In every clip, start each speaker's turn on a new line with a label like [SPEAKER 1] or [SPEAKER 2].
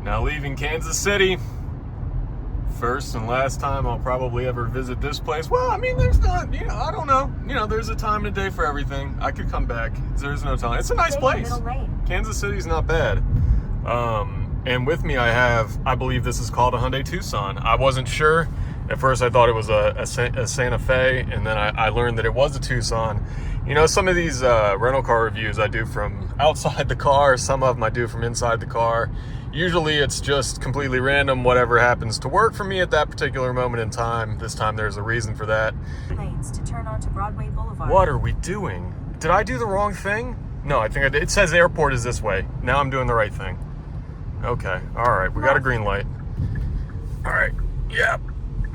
[SPEAKER 1] Now leaving Kansas City. First and last time I'll probably ever visit this place. Well, I mean, there's not, I don't know. There's a time and a day for everything. I could come back. There's no time. It's a nice place. Kansas City's not bad. And with me I believe this is called a Hyundai Tucson. I wasn't sure. At first I thought it was a Santa Fe, and then I learned that it was a Tucson. Some of these rental car reviews I do from outside the car, some of them I do from inside the car. Usually it's just completely random, whatever happens to work for me at that particular moment in time. This time there's a reason for that.
[SPEAKER 2] Lanes to turn onto Broadway Boulevard.
[SPEAKER 1] What are we doing? Did I do the wrong thing? No, I think I did. It says airport is this way. Now I'm doing the right thing. Okay, all right, we got a green light. All right, yeah,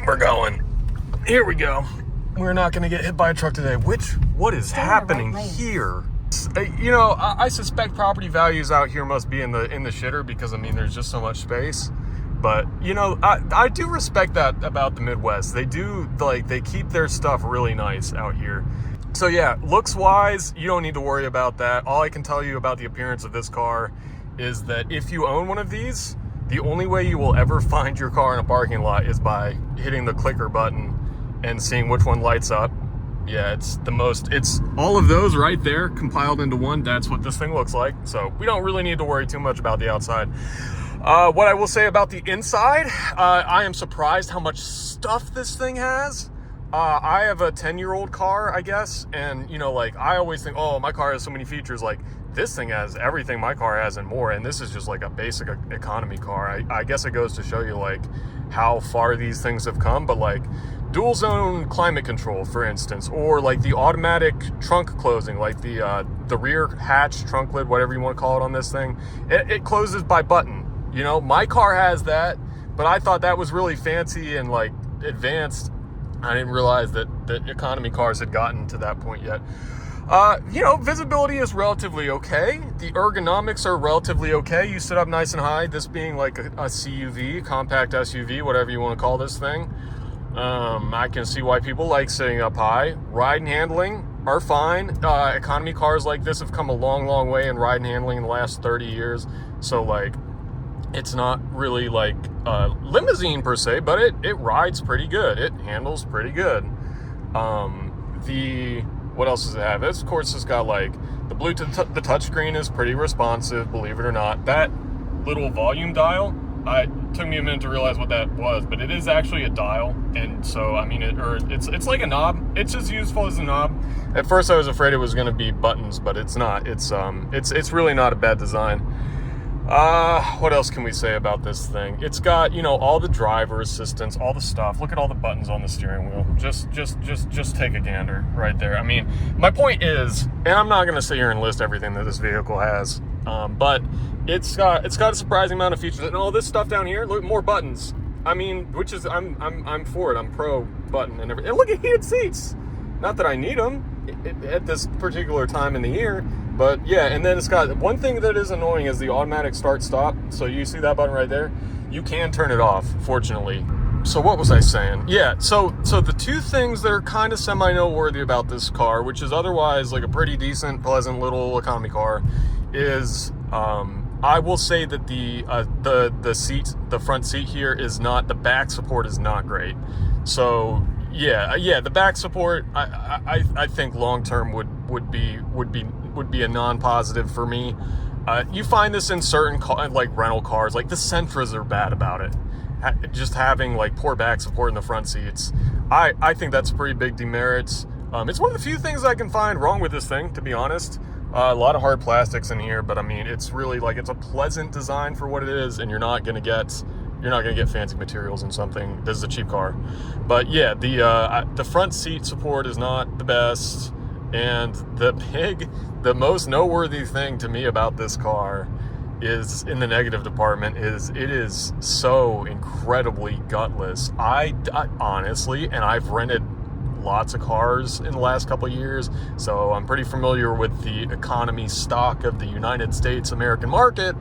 [SPEAKER 1] we're going. Here we go. We're not gonna get hit by a truck today. What is happening here? I suspect property values out here must be in the shitter because, there's just so much space. But, I do respect that about the Midwest. They do, they keep their stuff really nice out here. So yeah, looks-wise, you don't need to worry about that. All I can tell you about the appearance of this car is that if you own one of these, the only way you will ever find your car in a parking lot is by hitting the clicker button and seeing which one lights up. Yeah, it's all of those right there compiled into one. That's what this thing looks like. So we don't really need to worry too much about the outside. What I will say about the inside, I am surprised how much stuff this thing has. I have a 10-year-old car, I guess. And, I always think, oh, my car has so many features. This thing has everything my car has and more. And this is just a basic economy car. I guess it goes to show you how far these things have come. But dual zone climate control, for instance, or the automatic trunk closing, the rear hatch, trunk lid, whatever you want to call it on this thing, it closes by button. My car has that, but I thought that was really fancy and advanced. I didn't realize that economy cars had gotten to that point yet. Visibility is relatively okay. The ergonomics are relatively okay. You sit up nice and high, this being a CUV, compact SUV, whatever you want to call this thing. I can see why people like sitting up high. Ride and handling are fine. Economy cars like this have come a long, long way in ride and handling in the last 30 years. So it's not really limousine per se, but it rides pretty good. It handles pretty good. What else does it have? Of course, it's got the Bluetooth, the touchscreen is pretty responsive, believe it or not. That little volume dial, it took me a minute to realize what that was, but it is actually a dial. And so, it's like a knob. It's as useful as a knob. At first I was afraid it was going to be buttons, but it's not. It's really not a bad design. What else can we say about this thing? It's got, all the driver assistance, all the stuff. Look at all the buttons on the steering wheel. Just take a gander right there. My point is, and I'm not going to sit here and list everything that this vehicle has, but it's got a surprising amount of features. And all this stuff down here, look, more buttons. Which is, I'm for it. I'm pro button and everything. And look at heated seats. Not that I need them at this particular time in the year. But yeah, and then it's got one thing that is annoying is the automatic start-stop. So you see that button right there? You can turn it off, fortunately. So what was I saying? Yeah, so the two things that are kind of semi-noteworthy about this car, which is otherwise a pretty decent, pleasant little economy car, is I will say that the seat, the front seat here is not, the back support is not great. So yeah, the back support I think long term would be a non-positive for me. You find this in certain rental cars, the Sentras are bad about it. Just having poor back support in the front seats. I think that's a pretty big demerit. It's one of the few things I can find wrong with this thing, to be honest. A lot of hard plastics in here, but it's really it's a pleasant design for what it is, and you're not gonna get fancy materials in something. This is a cheap car. But yeah, the front seat support is not the best. And the most noteworthy thing to me about this car is in the negative department is it is so incredibly gutless. I honestly, and I've rented lots of cars in the last couple of years, so I'm pretty familiar with the economy stock of the United States American market.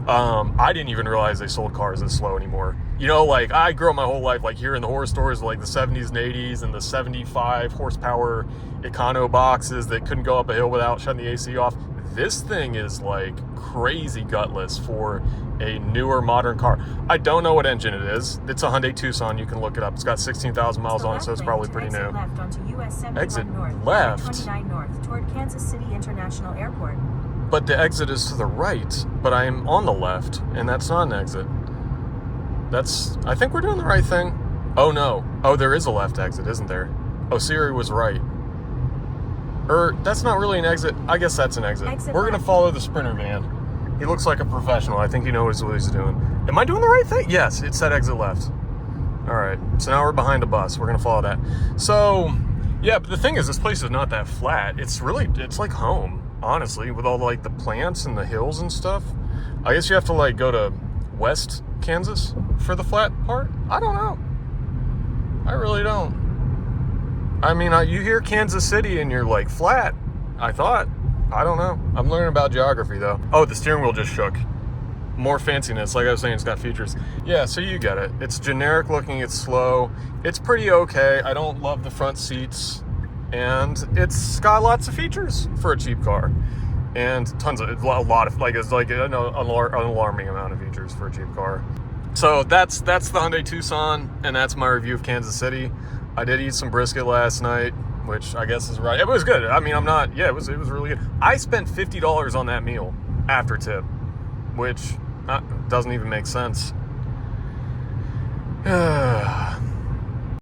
[SPEAKER 1] I didn't even realize they sold cars this slow anymore. I grew up my whole life hearing the horror stories of the 70s and 80s and the 75 horsepower econo boxes that couldn't go up a hill without shutting the AC off. this thing is like crazy gutless for a newer modern car. I don't know what engine it is. It's a Hyundai Tucson. You can look it up. It's got 16,000 miles on it, so it's probably pretty new.
[SPEAKER 2] Left onto US 71
[SPEAKER 1] Exit
[SPEAKER 2] North,
[SPEAKER 1] left.
[SPEAKER 2] 29 North toward Kansas City International Airport.
[SPEAKER 1] But the exit is to the right, but I'm on the left, and that's not an exit. I think we're doing the right thing. Oh no. Oh, there is a left exit, isn't there? Oh, Siri was right. That's not really an exit. I guess that's an exit. We're going to follow the Sprinter van. He looks like a professional. I think he knows what he's doing. Am I doing the right thing? Yes, it said exit left. All right. So now we're behind a bus. We're going to follow that. So, yeah, but the thing is, this place is not that flat. It's like home, honestly, with all like the plants and the hills and stuff. I guess you have to like go to West Kansas for the flat part. I don't know. I really don't. I mean, you hear Kansas City and you're like flat. I thought. I don't know. I'm learning about geography though. Oh, the steering wheel just shook. More fanciness. Like I was saying, it's got features. Yeah, so you get it. It's generic looking. It's slow. It's pretty okay. I don't love the front seats. And it's got lots of features for a cheap car. And a lot of, like, it's like an alarming amount of features for a cheap car. So that's the Hyundai Tucson, and that's my review of Kansas City. I did eat some brisket last night, which I guess is right. It was good. I mean, it was really good. I spent $50 on that meal after tip, which doesn't even make sense.